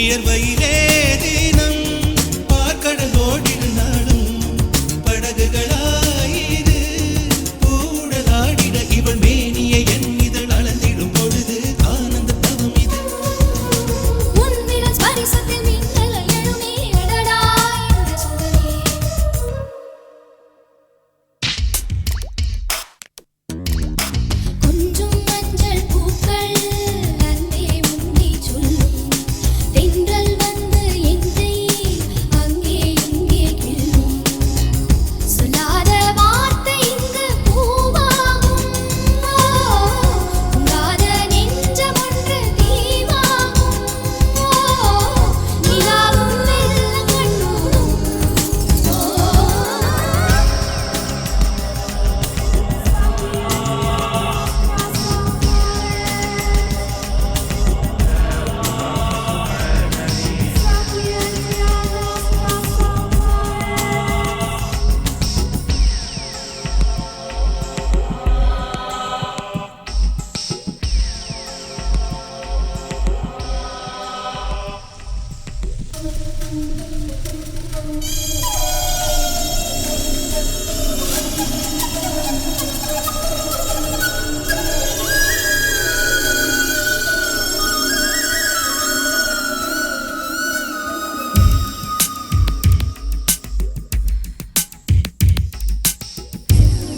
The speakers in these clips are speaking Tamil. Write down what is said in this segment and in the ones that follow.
வியர்வையிலே தினம் பார்க்கடல் ஓடினாலும் படகுகளாயிரு பூடலாடிட இவள் மேனியை என் இதழ் அளந்திடும் பொழுது ஆனந்த தவம் இது. உன்னிடம் ஸ்பரிசத்தில் மின்னல் எழுமே அடடா இந்த சுகமே. கொஞ்சம் மஞ்சள் பூக்கள் அன்பே உன்னை சொல்லும். தென்றல் வந்து என்னை அங்கே இங்கே கிள்ளும். சொல்லாத வார்த்தை இங்கு பூவாகும். உங்காத நெஞ்சம் ஒன்று தீவாகும். நிலாவும் மெல்ல கண்ணூரும்.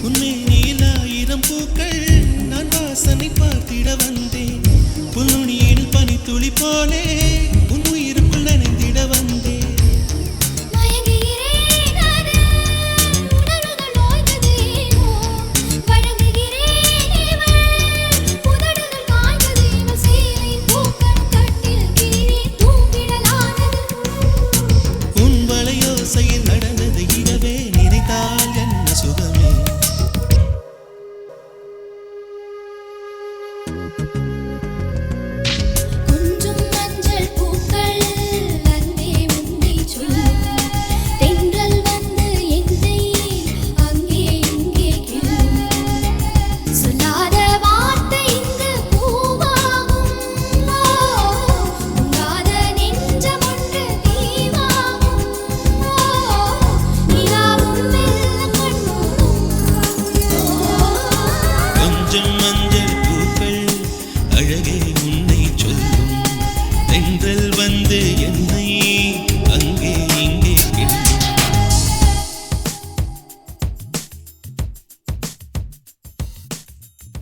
உன்மேனியில் 1000 பூக்கள் நான் வாசனை பார்த்திட வந்தேன். புல்நுனியில் பனித்துளி போலே உன் உயிருக்குள் நனைந்திட வந்தேன். மயங்குகிறேன் அது உணர்வுகள் ஓய்ந்ததேனோ. வழங்குகிறேன் இவள் உதடுகள் காய்ந்தது. இவள் சேலையின் பூக்களும் கட்டில் கீழே தூங்கிடலானது. உன் வளையோசையில் நடந்தது இரவே நினைத்தால் என்ன சுகமே. கொஞ்சம் மஞ்சள் பூக்கள் அன்பே உன்னை சொல்லும். தென்றல் வந்து என்னை அங்கே இங்கே கிள்ளும். சொல்லாத வார்த்தை இங்கு பூவாகும். உங்காத நெஞ்சம் ஒன்று தீவாகும். நிலாவும் மெல்ல கண்ணூரும். கொஞ்சம் மஞ்சள் பூக்கள் அழகே உன்னை சொல்லும். தென்றல் வந்து